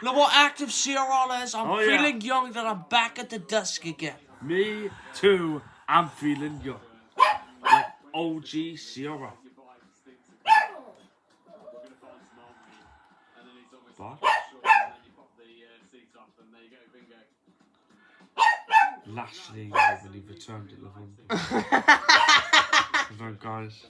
Look what active CRL is. I'm Oh, feeling young that I'm back at the desk again. Me too. I'm feeling young. Like OG Sierra. But Lashley when he returned to London. Well, guys.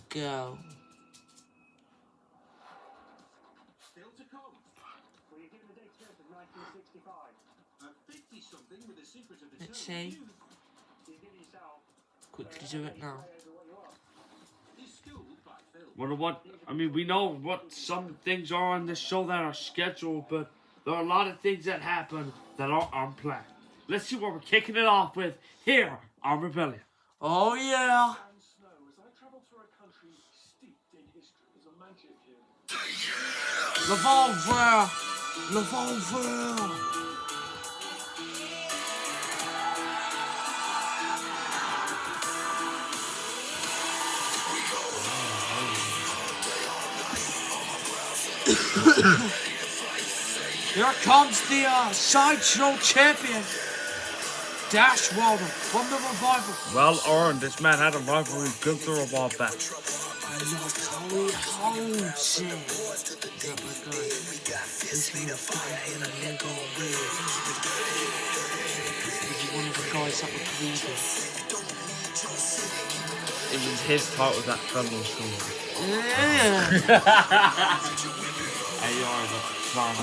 Go. Let's see. Quickly do it now. What? I mean, we know what some things are on this show that are scheduled, but there are a lot of things that happen that are unplanned. Let's see what we're kicking it off with here on Rebellion. Oh yeah. Revolver. Revolver. Here comes the sideshow champion, Dash Wilder from the Revival. Well earned. This man had a rivalry with Gunther a while back. I love how he holds it. Oh my God. He's one of the guys that were bleeding. It was his title that fell on shore. Yeah. AR the fan.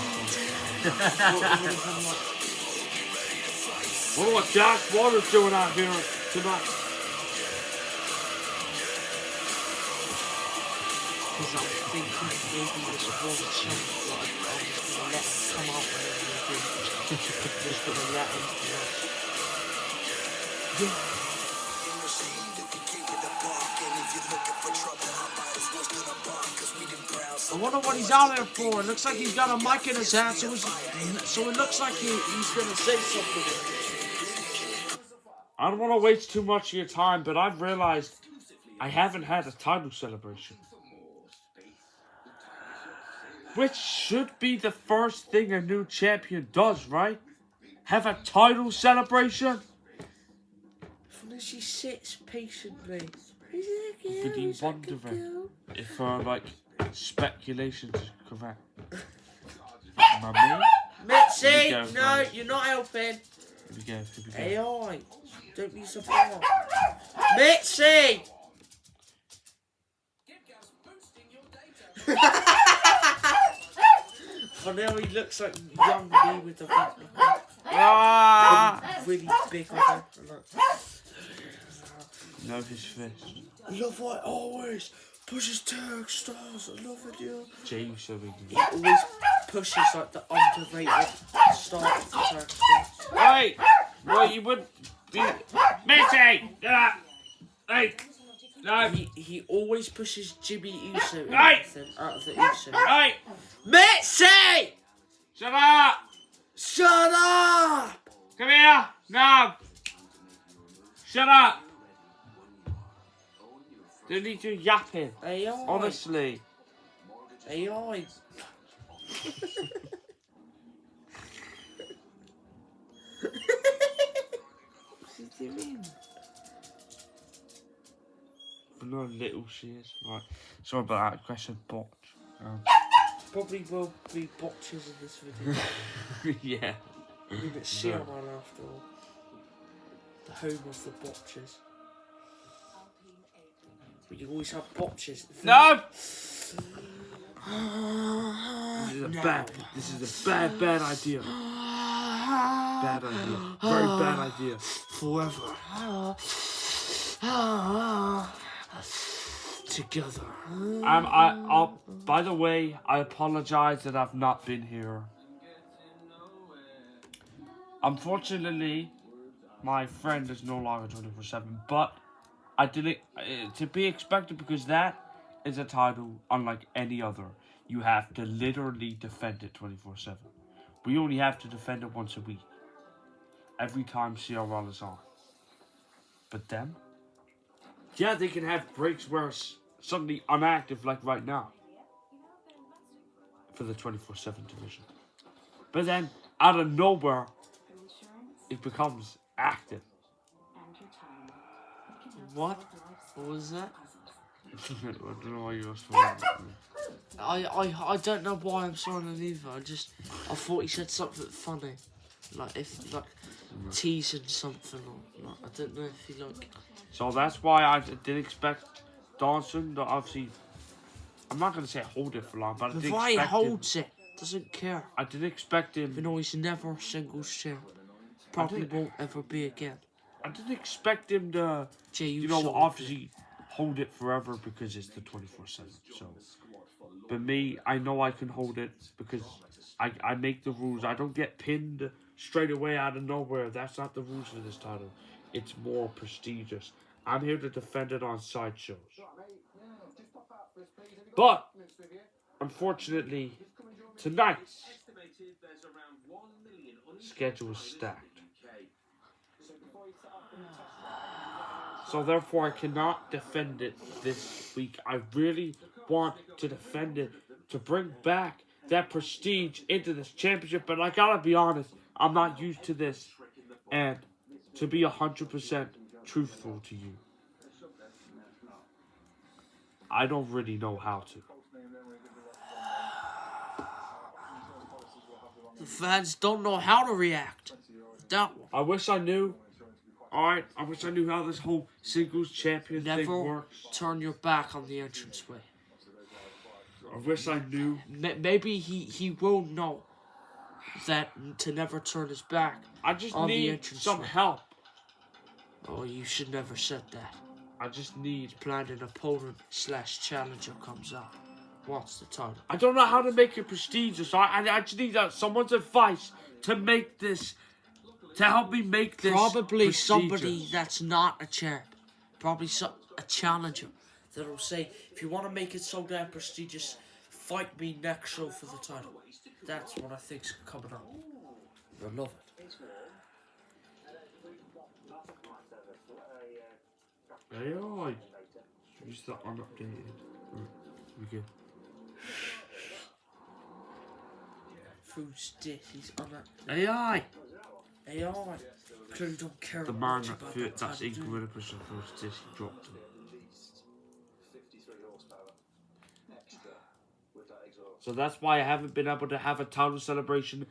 Wonder what Dash Wilder's doing out here tonight. Because I think maybe this was a chance that I'm just going to let him come out and everything. Just going to let him Yeah. I wonder what he's out there for. It looks like he's got a mic in his hand, so it looks like he's going to say something. I don't want to waste too much of your time, but I've realized I haven't had a title celebration. Which should be the first thing a new champion does, right? Have a title celebration? Unless she sits patiently. Would you wonder if like speculations is correct? Mitzi, no, you're not helping. Here we go. AI, don't be surprised. Mitzi! For now he looks like young me with the really big on him. No, his fist. I love what always pushes tag stars. I love it, yeah. James so we He always pushes like the underrated star tag stars. Hey! Well, you would be... Mitzi! Hey! No! He always pushes Jimmy Uso Hey! out of the Uso. Hey! Mitzi! Shut up! Shut up! Come here! No! Shut up! Don't need you yapping. AI. Honestly. AI. What's he doing? But not little she is. Right. Sorry about that question, botch. Probably will be botches in this video. Yeah. We get CRL after all. The home of the botches. But you always have botches. No! This is a bad idea. Bad idea. Very bad idea. Forever. Together. I'll, by the way, I apologize that I've not been here. Unfortunately, my friend is no longer 24/7, but I didn't to be expected because that is a title unlike any other. You have to literally defend it 24/7. We only have to defend it once a week. Every time CRL is on. But them? Yeah, they can have breaks where it's suddenly inactive like right now. for the 24/7 division. But then, out of nowhere, it becomes active. What? What was that? I don't know why you're smiling. I don't know why I'm smiling either. I thought he said something funny, like teasing something or like I don't know if he like. So that's why I did expect Dawson to obviously. I'm not gonna say hold it for long, but I did Why he expect holds it? Doesn't care. I did expect him. You know he's never a singles champ. Probably won't ever be again. I didn't expect him to, obviously hold it forever because it's the 24/7. So, but me, I know I can hold it because I make the rules. I don't get pinned straight away out of nowhere. That's not the rules for this title. It's more prestigious. I'm here to defend it on sideshows. But, unfortunately, tonight's schedule is stacked. So therefore I cannot defend it this week. I really want to defend it to bring back that prestige into this championship. But I gotta be honest, I'm not used to this. And to be 100% truthful to you, I don't really know how to. The fans don't know how to react. That one. I wish I knew. Alright, I wish I knew how this whole singles champion thing Never works. turn your back on the entranceway. I wish I knew. Maybe he will know that to never turn his back. I just on the need entranceway. some help. Oh, you should never said that. I just need. Planned an opponent / challenger comes out. What's the title? I don't know how to make it prestigious. I just need someone's advice to make this, to help me make this Probably prestigious. somebody that's not a champ. Probably a challenger that'll say, if you want to make it so damn prestigious, fight me next show for the title. That's what I think's coming up. I love it. AI. Use the unupdated. We go. Who's this? He's on that. AI. AI. Clearly don't care The man much that about fit that's title, do you? incredible first this he dropped it. So that's why I haven't been able to have a title celebration,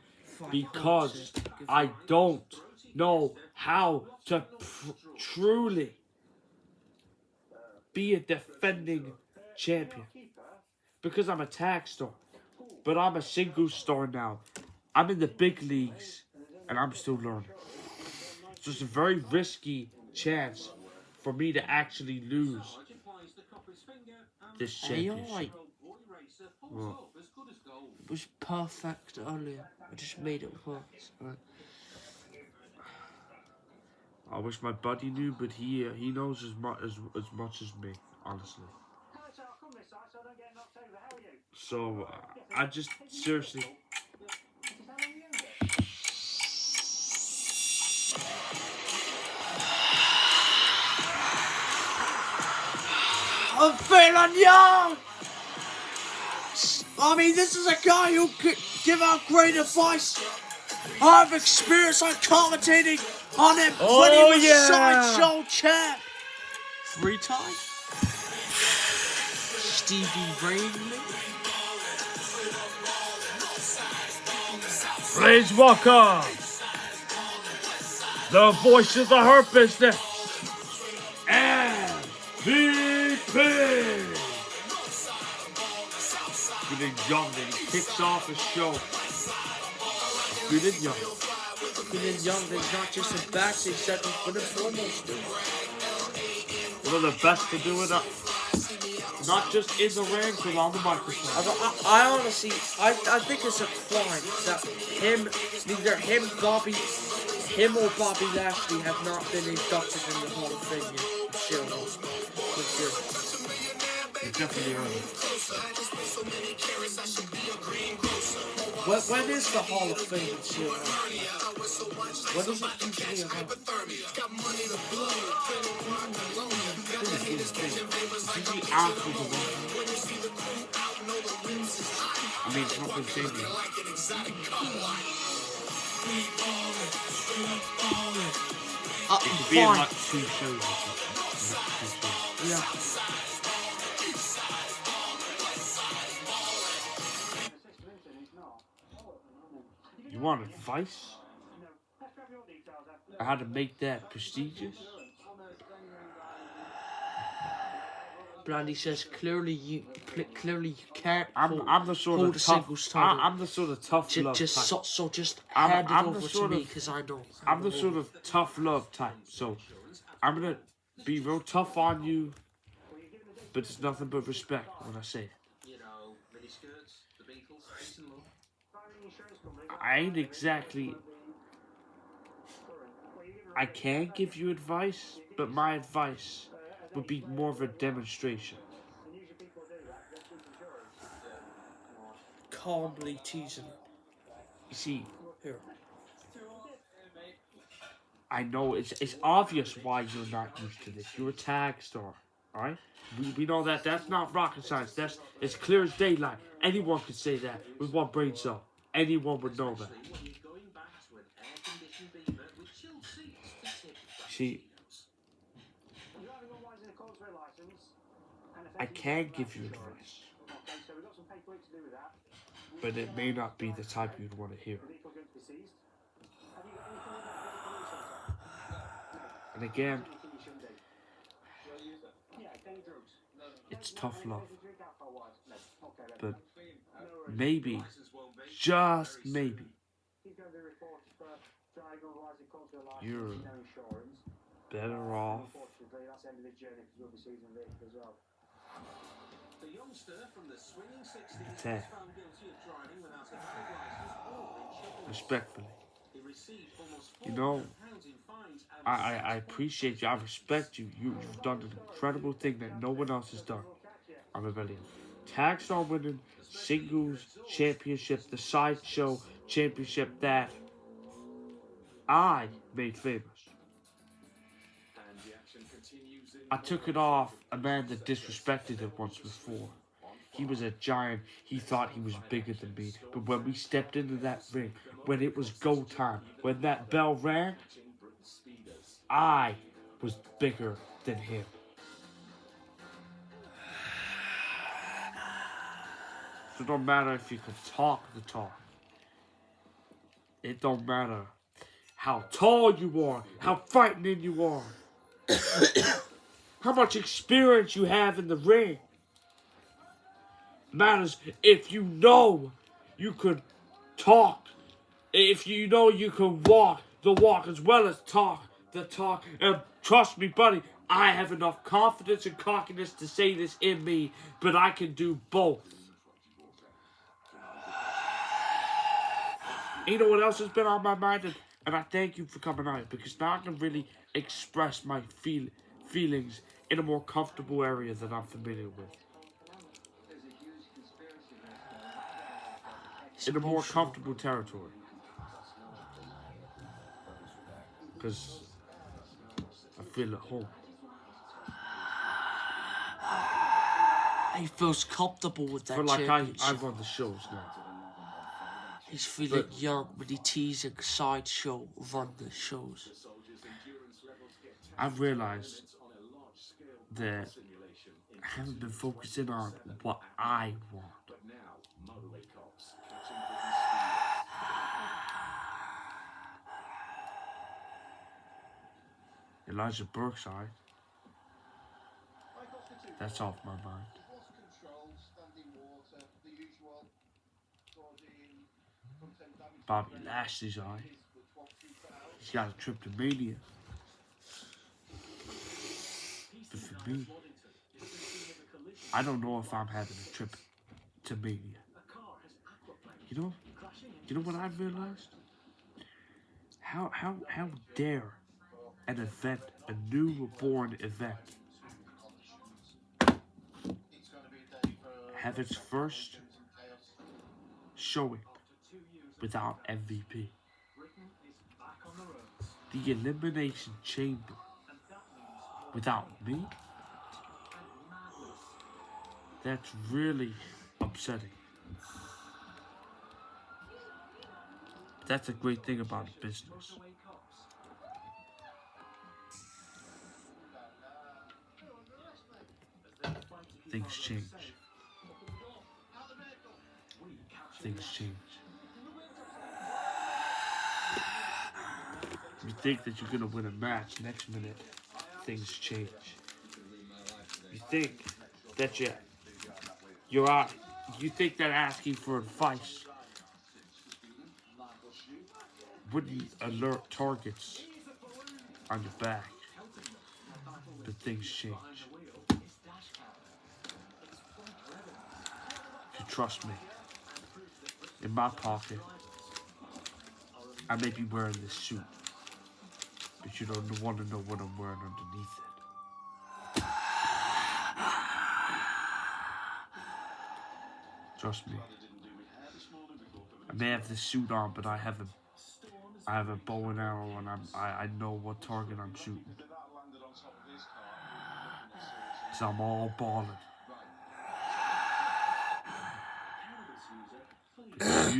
because I don't know how to truly be a defending champion. Because I'm a tag star, but I'm a single star now. I'm in the big leagues, and I'm still learning. So it's a very risky chance for me to actually lose this championship. Well, It was perfect earlier. I just made it worse. Right? I wish my buddy knew, but he knows as much as me, honestly. So I just seriously. I'm feeling young! I mean, this is a guy who could give out great advice. I have experience on commentating on him when he was Sideshow champ. 3 times? Stevie Rainley? Please welcome the voice of the Hurt Business, MVP. Feeling young, and he kicks off his show. Feeling young. Feeling young is not just a backstage segment, but a promo still. One of the best to do it, not just in the ring, but on the microphone. I honestly, I think it's a crime that neither him or Bobby Lashley have not been inducted in the Hall of Fame yet. Sure. It's definitely early. When is the Hall of Fame in Shield? When is it usually about? It's usually after the win. I'm mean, it's not been changing. It could be in Fine. like 2 shows or something. Yeah. You want advice? How to make that prestigious? Blandy says clearly you can't I'm the sort hold of a tough. singles title. I'm the sort of tough love just type. just I'm hand it the over to sort me of- because I know. I'm the sort of tough love type. So I'm gonna be real tough on you, but it's nothing but respect when I say it. I ain't exactly. I can give you advice, but my advice would be more of a demonstration. Calmly teasing him. You see, Here. I know it's obvious why you're not used to this. You're a tag star, alright? We know that. That's not rocket science. That's it's clear as daylight. Anyone could say that with one brain cell. Anyone would know that. See, I can give you advice, but it may not be the type you'd want to hear. And again, it's tough love. But maybe, just maybe, you're better off dead. Respectfully. You know, I appreciate you. I respect you. You've done an incredible thing that no one else has done on Rebellion. Tag Star winning singles championship, the sideshow championship that I made famous. I took it off a man that disrespected it once before. He was a giant. He thought he was bigger than me. But when we stepped into that ring, when it was go time, when that bell rang, I was bigger than him. So it don't matter if you can talk the talk. It don't matter how tall you are, how frightening you are, how much experience you have in the ring. It matters if you know you could talk, if you know you can walk the walk as well as talk the talk. And trust me, buddy, I have enough confidence and cockiness to say this in me, but I can do both. You know what else has been on my mind? And I thank you for coming out, because now I can really express my feelings in a more comfortable area that I'm familiar with. In a more comfortable territory. Because I feel at home. He feels comfortable with that But like championship. I run the shows now. He's feeling young when he teasing sideshow run the shows. I've realized that I haven't been focusing on what I want. Elijah Burkside, that's off my mind. Bobby Lashley's eye. He's got a trip to Mania. But for me, I don't know if I'm having a trip to Mania. You know what I've realized? How dare an event, a newborn event, have its first showing without MVP. The Elimination Chamber without me? That's really upsetting. That's a great thing about business. Things change. Things change. You think that you're gonna win a match, next minute, things change. You think that you're out. You think that asking for advice wouldn't alert targets on your back, but things change. If you trust me, in my pocket, I may be wearing this suit, but you don't want to know what I'm wearing underneath it. Trust me. I may have the suit on, but I have a bow and arrow, and I know what target I'm shooting. So I'm all balling. But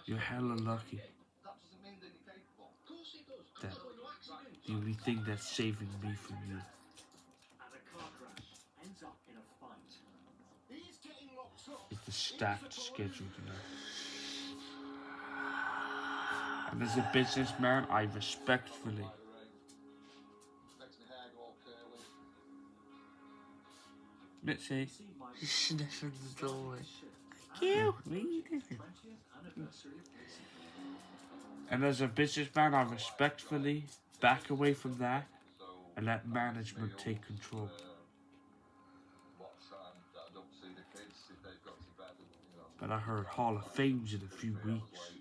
you're hella lucky. That the only thing that's saving me from you is the stacked schedule tonight. And as a businessman, I respectfully Mitzi, Sniffing the doorway. Thank you. and as a businessman, I respectfully back away from that and let management take control. But I heard Hall of Fame's in a few weeks.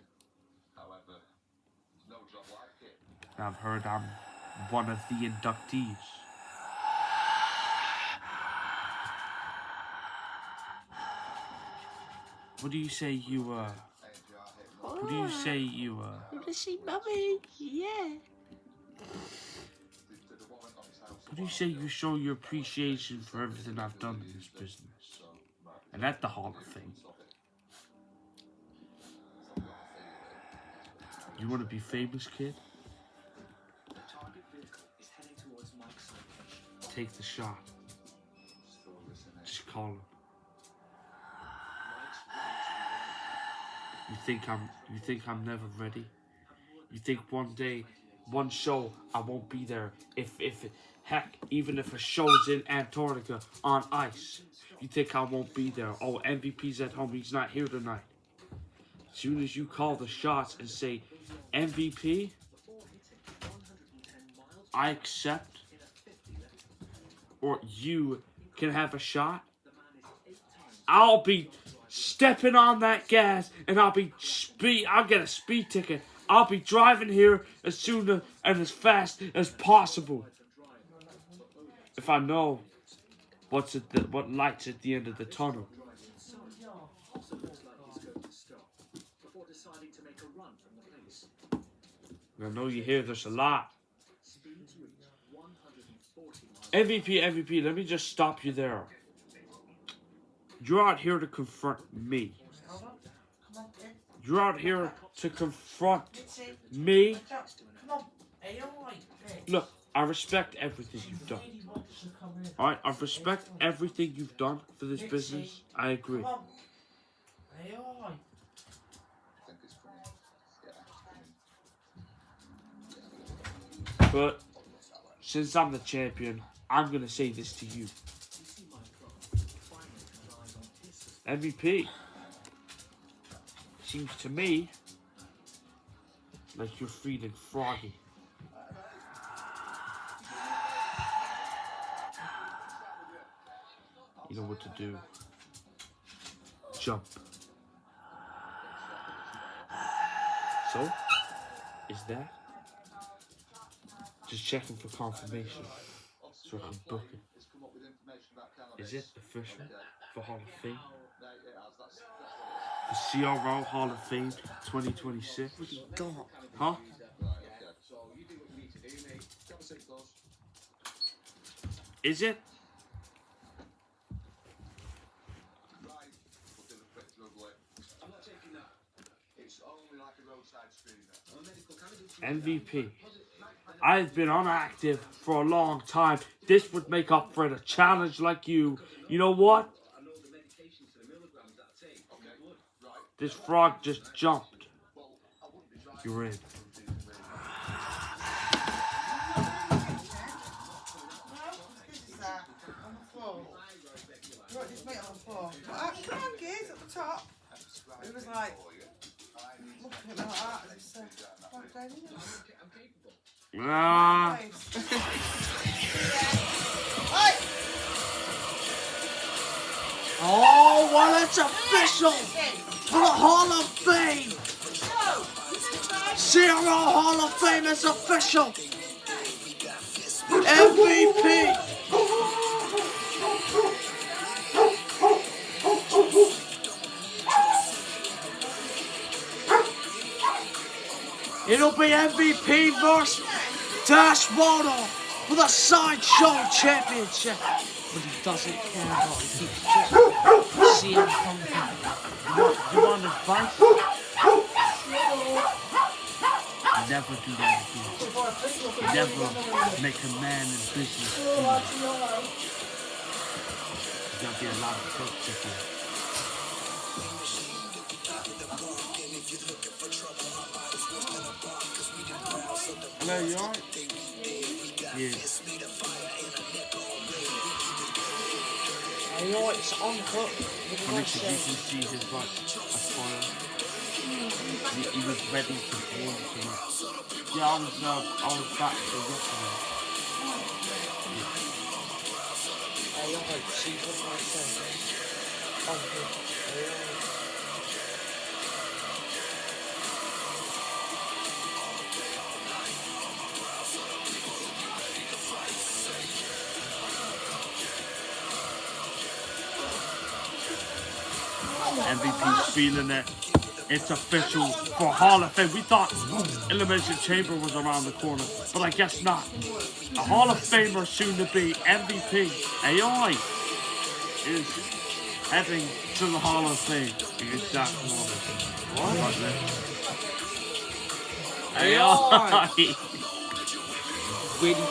And I've heard I'm one of the inductees. What do you say you What do you say you Want to see Mummy? Yeah. What do you say you show your appreciation for everything I've done in this business? And at the Hall of Fame. You want to be famous, kid? Take the shot. Just call him. You think I'm never ready? You think one day, one show, I won't be there? Heck, even if a show's in Antarctica on ice, you think I won't be there? Oh, MVP's at home, he's not here tonight. As soon as you call the shots and say, MVP, I accept, or you can have a shot, I'll be stepping on that gas and I'll get a speed ticket. I'll be driving here as soon and as fast as possible. If I know what light's at the end of the tunnel. I know you hear this a lot. MVP, let me just stop you there. You're out here to confront me. You're out here to confront me. Look, I respect everything you've done. Alright, I respect everything you've done for this business. I agree. But since I'm the champion, I'm gonna say this to you. MVP, seems to me like you're feeling froggy. You know what to do. Jump. So, is that? Just checking for confirmation so I can book it. Is it official for Hall of Fame? The CRO Hall of Fame 2026? Huh? Is it? MVP. I've been inactive for a long time. This would make up for it. A challenge like you. You know what? This frog just jumped. You're in. Come on, kids, at the top. It was like, looking at me like that. It's like going in. Oh, well, it's official for the Hall of Fame. Zero Hall of Fame is official. MVP. It'll be MVP versus Dash Moto for the Sideshow Championship. But he doesn't care about it. He just CM Punk. You want advice? Never do that again. Never make a man in business. There's gonna be a lot of work to do. Hello, you alright? Yeah. Hey, yo, it's uncut. Funny because you can see his like a spoiler. He was ready to warn to. Yeah, I was back for yesterday. Hey, yo, see what I said. Uncut. MVP's feeling it. It's official for Hall of Fame. We thought Elimination Chamber was around the corner, but I guess not. A Hall of Famer soon to be, MVP. AI is heading to the Hall of Fame against Jack Morgan. What? AI. Waiting